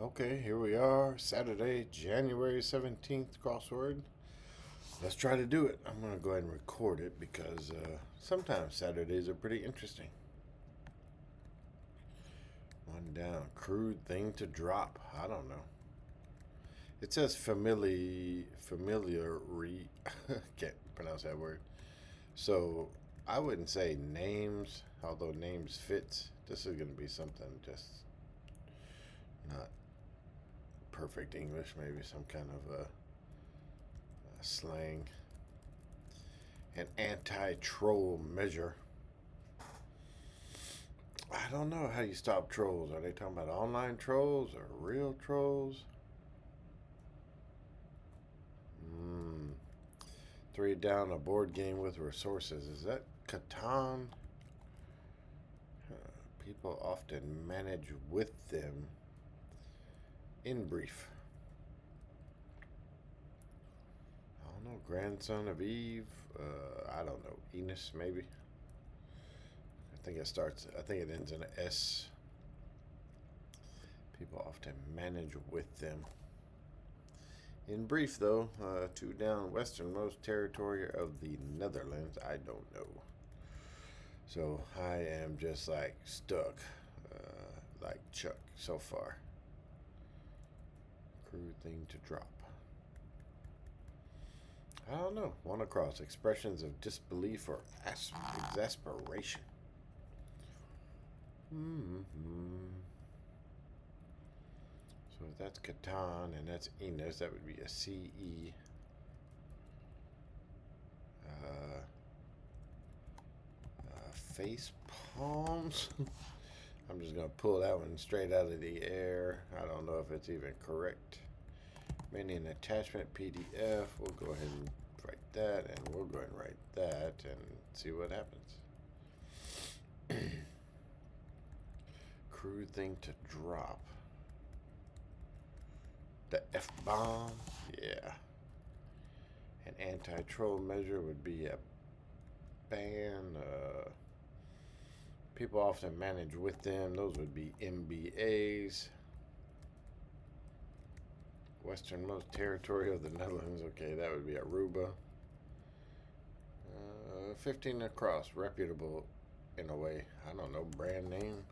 Okay, here we are, Saturday, January 17th, crossword. Let's try to do it. I'm going to go ahead and record it because sometimes Saturdays are pretty interesting. One down, crude thing to drop. I don't know. It says familiar, can't pronounce that word. So I wouldn't say names, although names fits. This is going to be something just not perfect English, maybe some kind of a slang. An anti-troll measure. I don't know how you stop trolls. Are they talking about online trolls or real trolls? Hmm. Three down, a board game with resources. Is that Catan? People often manage with them. In brief. I don't know. Grandson of Eve. I don't know. Enos, maybe. I think it ends in an S. People often manage with them. In brief, though, two down, westernmost territory of the Netherlands. I don't know. So I am just like stuck, like Chuck so far. Crude thing to drop. I don't know. One across. Expressions of disbelief or exasperation. So if that's Catan and that's Enos, that would be a CE. Face palms. I'm just going to pull that one straight out of the air. I don't know if it's even correct. Maybe an attachment PDF. We'll go ahead and write that, and we'll go ahead and write that and see what happens. Crude thing to drop. The F-bomb. Yeah. An anti-troll measure would be a ban. People often manage with them. Those would be MBAs. Westernmost territory of the Netherlands. Okay, that would be Aruba. 15 across. Reputable in a way. I don't know. Brand name.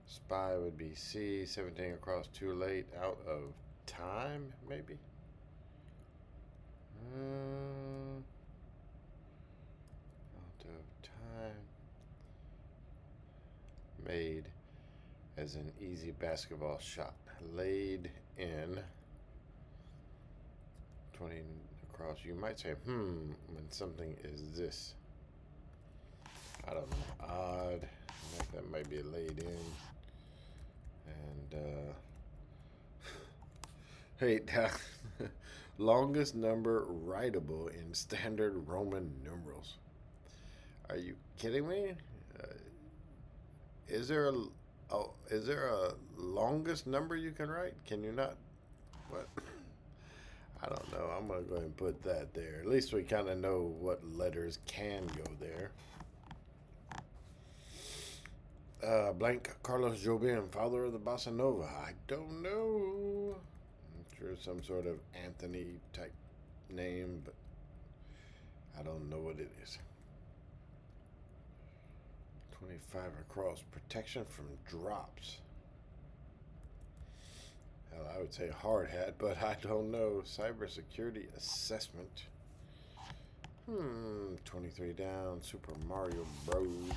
Spy would be C. 17 across. Too late. Out of time, maybe? Out of time. Made as an easy basketball shot. Laid in 20 across. You might say, when something is this. I don't know. Odd. That might be laid in. And, wait, longest number writable in standard Roman numerals. Are you kidding me? Is there a longest number you can write? Can you not? What? I don't know. I'm gonna go ahead and put that there. At least we kind of know what letters can go there. Blank Carlos Jobim, father of the bossa nova. I don't know. I'm sure some sort of Anthony type name, but I don't know what it is. 25 across. Protection from drops. Hell, I would say hard hat, but I don't know. Cybersecurity assessment. 23 down. Super Mario Bros.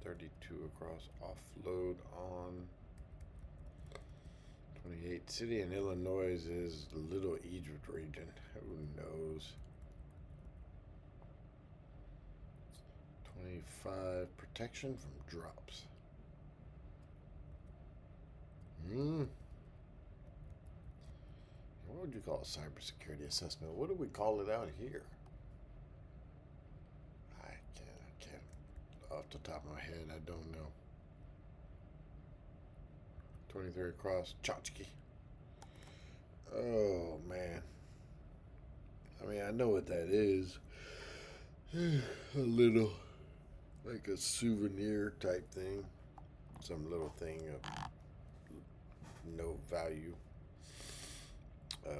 32 across. Offload on. 28. City in Illinois is Little Egypt region. Who knows? 25. Protection from drops. What would you call a cybersecurity assessment? What do we call it out here? I can't. Off the top of my head, I don't know. 23 across. Tchotchke. Oh, man. I mean, I know what that is. A little. like a souvenir type thing, some little thing of no value. Uh,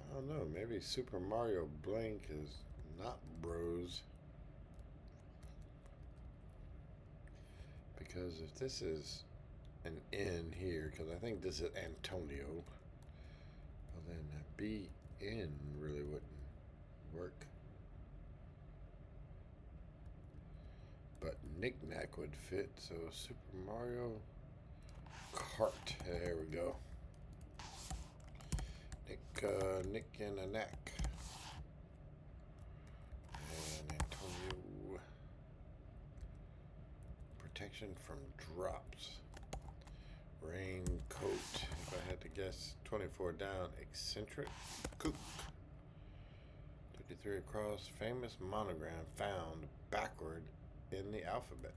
I don't know. Maybe Super Mario Blank is not Bros. Because if this is an N here, because I think this is Antonio, well then a BN really wouldn't work. But Knick-Knack would fit, so Super Mario Kart. There we go. Nick and a Knack. And Antonio. Protection from drops. Raincoat. If I had to guess, 24 down. Eccentric. Kook. 53 across. Famous monogram found backward in the alphabet.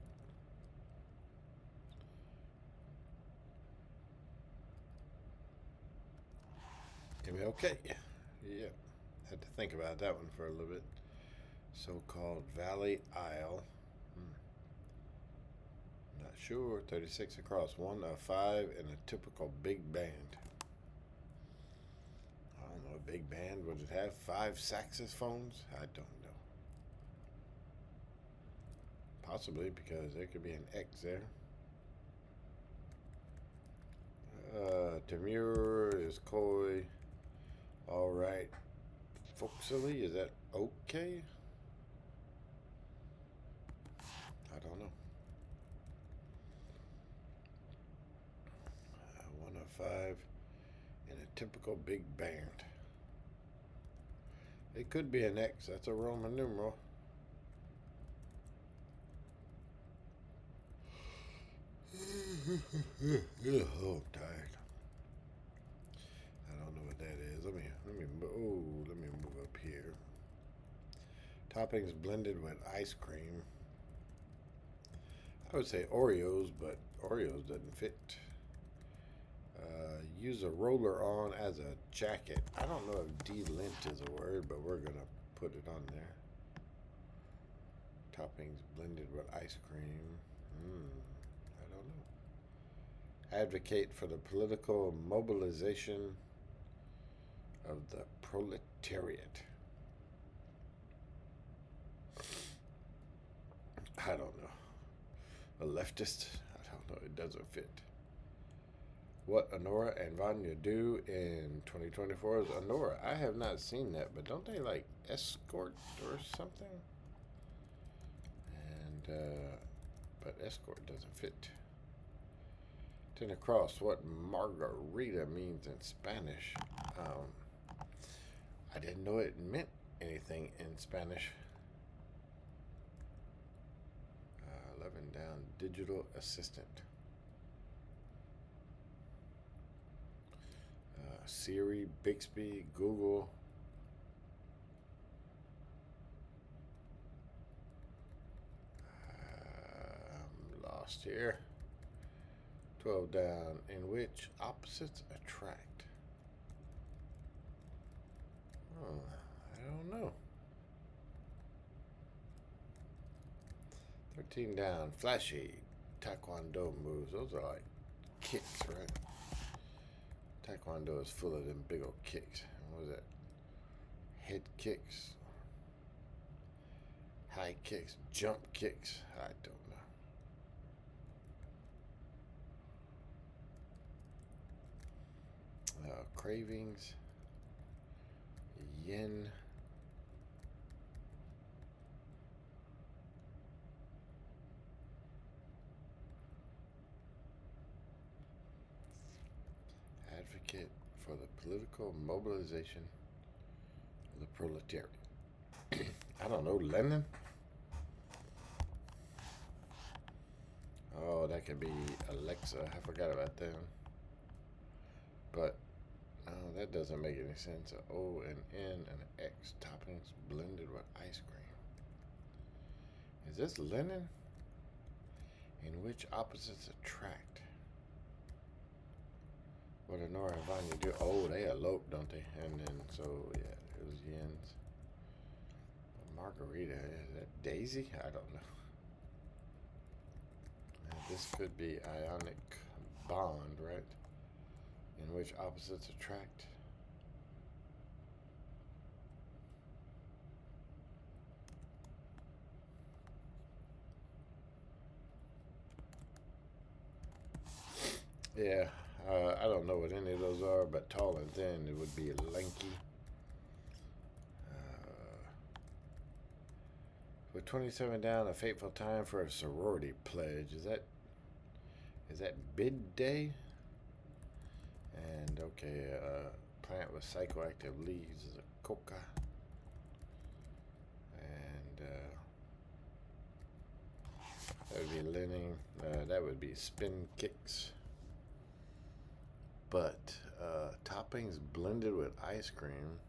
MLK. Yeah. Had to think about that one for a little bit. So-called Valley Isle. Not sure. 36 across. 1 of 5 in a typical big band. I don't know. A big band. Would it have 5 saxophones? I don't know. Possibly, because there could be an X there. Demure is coy. All right. Folksily, is that okay? I don't know. 1 of 5 in a typical big band. It could be an X. That's a Roman numeral. Oh, I'm tired. I don't know what that is. Let me move up here. Toppings blended with ice cream. I would say Oreos, but Oreos doesn't fit. Use a roller on as a jacket. I don't know if de-lint is a word, but we're gonna put it on there. Toppings blended with ice cream. I don't know. Advocate for the political mobilization of the proletariat. I don't know. A leftist? I don't know. It doesn't fit. What Honora and Vanya do in 2024 is Honora. I have not seen that, but don't they like escort or something? And but escort doesn't fit. 10 across. What margarita means in Spanish? I didn't know it meant anything in Spanish. 11 down. Digital assistant. Siri, Bixby, Google. I'm lost here. 12 down. In which opposites attract? Oh, I don't know. 13 down. Flashy Taekwondo moves. Those are like kicks, right? Taekwondo is full of them big old kicks. What was that? Head kicks, high kicks, jump kicks. I don't know. Cravings, yen. Advocate for the political mobilization of the proletariat. I don't know, Lenin? Oh, that could be Alexa. I forgot about them. But that doesn't make any sense. A O, an N, and an X. Toppings blended with ice cream. Is this linen? In which opposites attract? What did Nora and Vanya do? Oh, they elope, don't they? And then, so, yeah, it was Yens. Margarita, is that Daisy? I don't know. This could be ionic bond, right? In which opposites attract. Yeah, I don't know what any of those are, but tall and thin, it would be lanky. With 27 down, a fateful time for a sorority pledge. Is that bid day? And okay, plant with psychoactive leaves is a coca. And that would be linen. That would be spin kicks. But toppings blended with ice cream.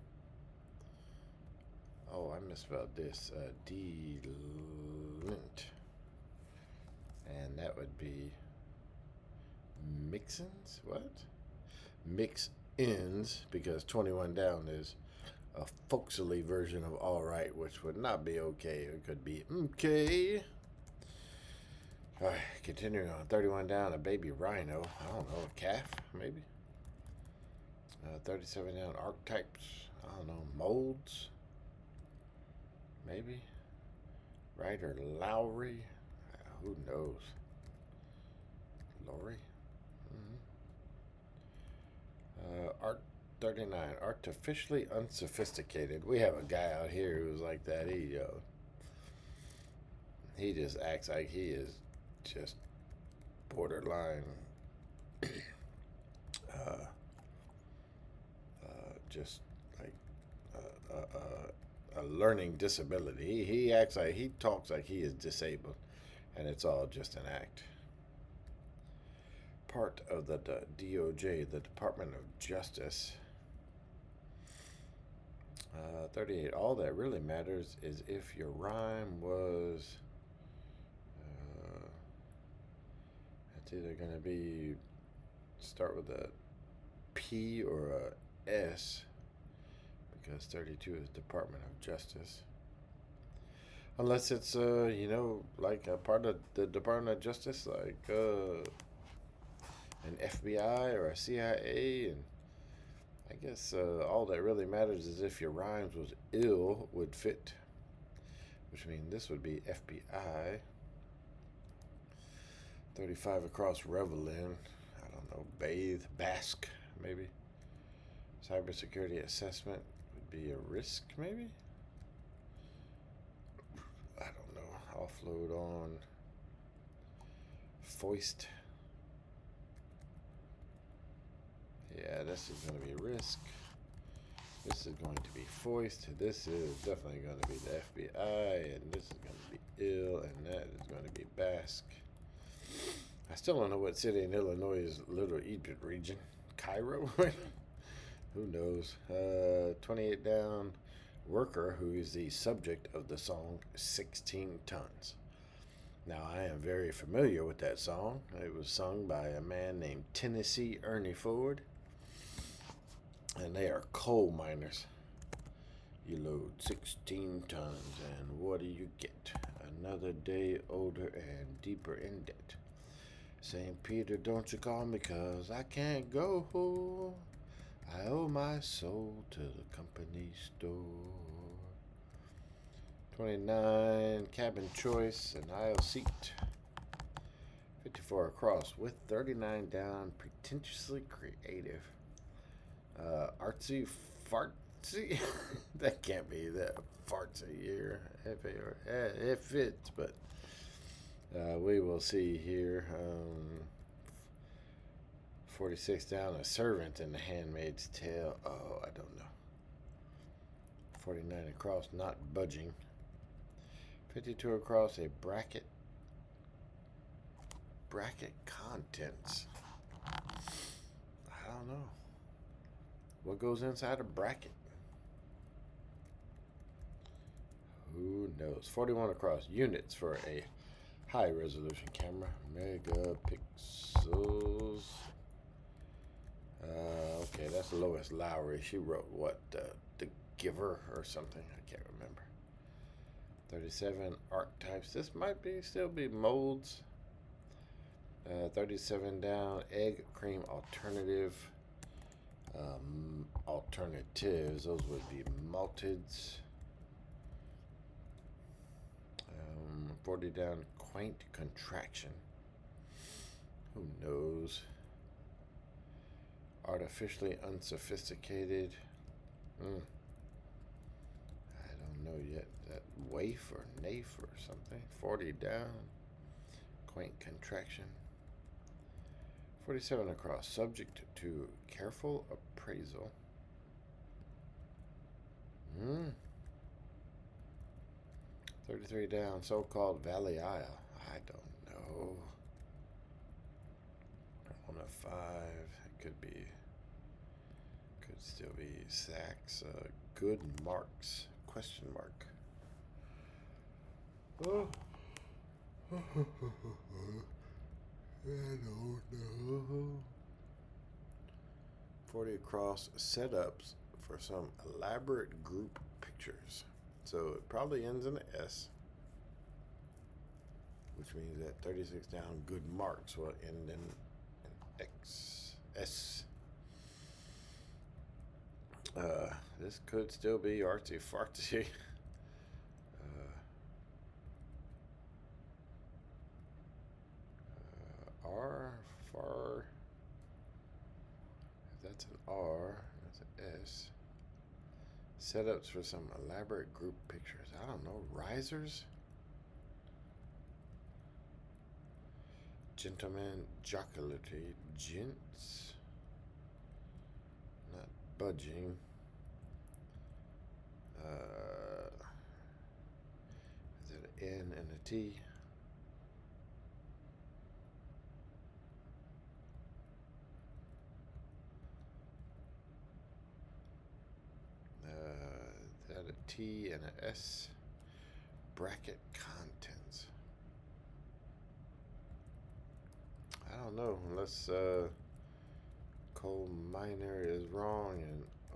Oh, I misspelled this. Delint. And that would be mixins? What? Mix-ins, because 21 down is a folksily version of alright, which would not be okay. It could be okay. Alright, continuing on. 31 down, a baby rhino. I don't know, a calf, maybe? 37 down, archetypes. I don't know, molds? Maybe? Ryder Lowry? Who knows? Lowry? Art 39, artificially unsophisticated. We have a guy out here who's like that. He just acts like he is just borderline, just like a learning disability. He acts like, he talks like he is disabled, and it's all just an act. Part of the DOJ, the Department of Justice. 38. All that really matters is if your rhyme was. It's either going to be start with a P or a S, because 32 is Department of Justice. Unless it's like a part of the Department of Justice, like an FBI or a CIA, and I guess all that really matters is if your rhymes was ill would fit, which means this would be FBI. 35 across, revel in. I don't know, bathe, bask, maybe. Cybersecurity assessment would be a risk, maybe. I don't know. Offload on. Foist. Yeah, this is going to be risk. This is going to be foist. This is definitely going to be the FBI. And this is going to be ill. And that is going to be bask. I still don't know what city in Illinois is Little Egypt region. Cairo? Who knows? 28 down. Worker, who is the subject of the song 16 Tons. Now, I am very familiar with that song. It was sung by a man named Tennessee Ernie Ford. And they are coal miners. You load 16 tons, and what do you get? Another day older and deeper in debt. St. Peter, don't you call me, 'cause I can't go. I owe my soul to the company store. 29, cabin choice, an aisle seat. 54 across with 39 down, pretentiously creative. Artsy fartsy? That can't be that fartsy here. It fits, but we will see here. 46 down, a servant in the Handmaid's Tale. Oh, I don't know. 49 across, not budging. 52 across, a bracket. Bracket contents. I don't know. What goes inside a bracket? Who Who knows? 41 across. Units for a high resolution camera. Megapixels. Okay, that's Lois Lowry. She wrote what? The Giver or something. I can't remember. 37 archetypes. This might still be molds. 37 down. Egg cream alternative. Alternatives. Those would be malteds. 40 down. Quaint contraction. Who knows? Artificially unsophisticated. I don't know yet. That waif or naif or something. 40 down. Quaint contraction. 47 across. Subject to careful appraisal. 33 down. So-called Valley Isle. I don't know. On a 5. It could still be Saks. Good marks. Question mark. Oh. I don't know. 40 across. Setups for some elaborate group pictures. So it probably ends in an S. Which means that 36 down. Good marks will end in an X. S. This could still be artsy fartsy. R, far. If that's an R, that's an S. Setups for some elaborate group pictures. I don't know. Risers? Gentlemen, jocularity, gents. Not budging. Is that an N and a T? Is that a T and an S? Bracket contents. I don't know, unless coal miner is wrong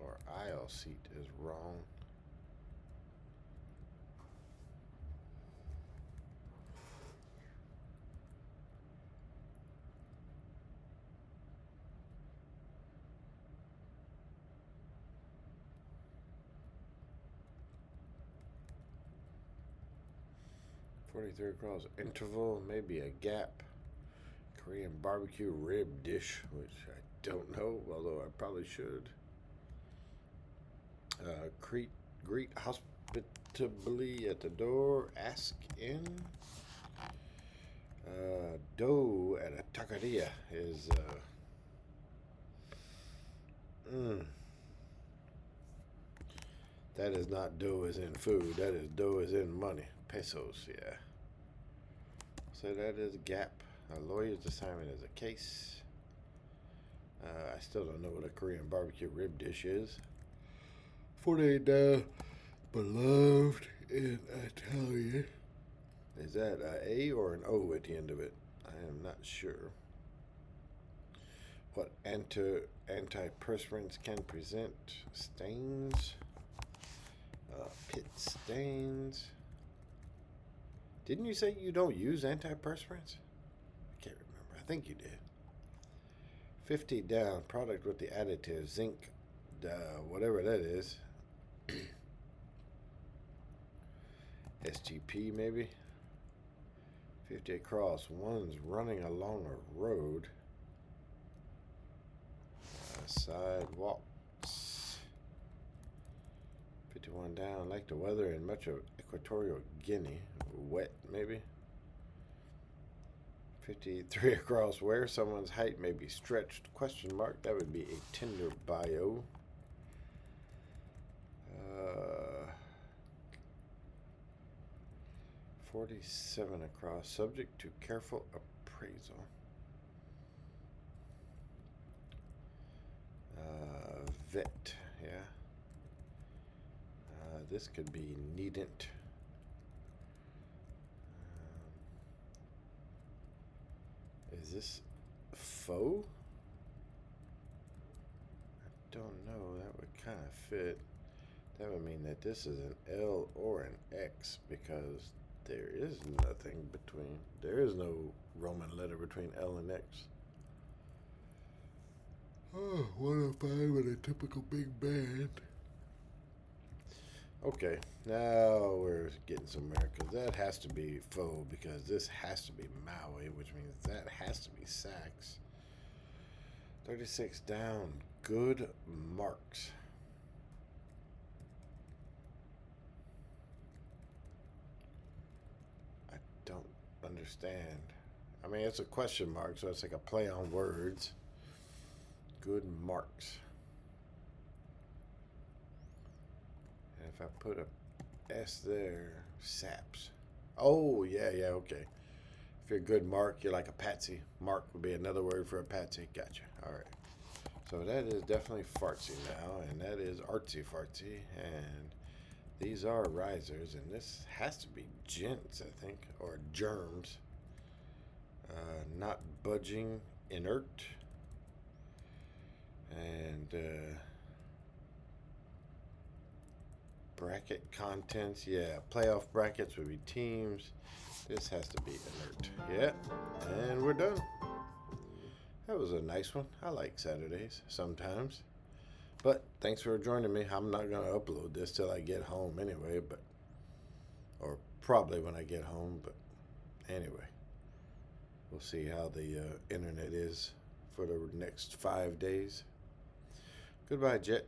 or aisle seat is wrong. .43 across. Interval, maybe a gap. Korean barbecue rib dish, which I don't know, although I probably should. Greet hospitably at the door. Ask in. Dough at a taqueria is that is not dough as in food. That is dough as in money. Pesos, yeah. So that is gap. A lawyer's assignment is a case. I still don't know what a Korean barbecue rib dish is. 48 down. Beloved in Italian. Is that an A or an O at the end of it? I am not sure. What antiperspirants can present? Stains. Pit stains. Didn't you say you don't use antiperspirants? I can't remember. I think you did. 50 down. Product with the additive. Zinc. Whatever that is. SGP maybe. 50 across. One's running along a road. Sidewalks. 51 down. Like the weather in much of Equatorial Guinea. Wet maybe. 53 across. Where someone's height may be stretched. Question mark. That would be a Tinder bio. 47 across. Subject to careful appraisal. Vet, yeah. This could be needn't. Is this faux? I don't know. That would kind of fit. That would mean that this is an L or an X because there is nothing between. There is no Roman letter between L and X. Oh, 105 with a typical big band. Okay, now we're getting somewhere because that has to be faux because this has to be Maui, which means that has to be sax. 36 down. Good marks. I don't understand. I mean, it's a question mark, so it's like a play on words. Good marks. And if I put a S there, saps. Oh, yeah, okay. If you're a good mark, you're like a patsy. Mark would be another word for a patsy. Gotcha. All right. So that is definitely fartsy now, and that is artsy fartsy, and these are risers, and this has to be gents, I think, or germs. Not budging, inert, and bracket contents. Yeah, playoff brackets would be teams. This has to be inert. Yeah, and we're done. That was a nice one. I like Saturdays sometimes. But thanks for joining me. I'm not going to upload this till I get home anyway, or probably when I get home, but anyway. We'll see how the internet is for the next 5 days. Goodbye, Jet.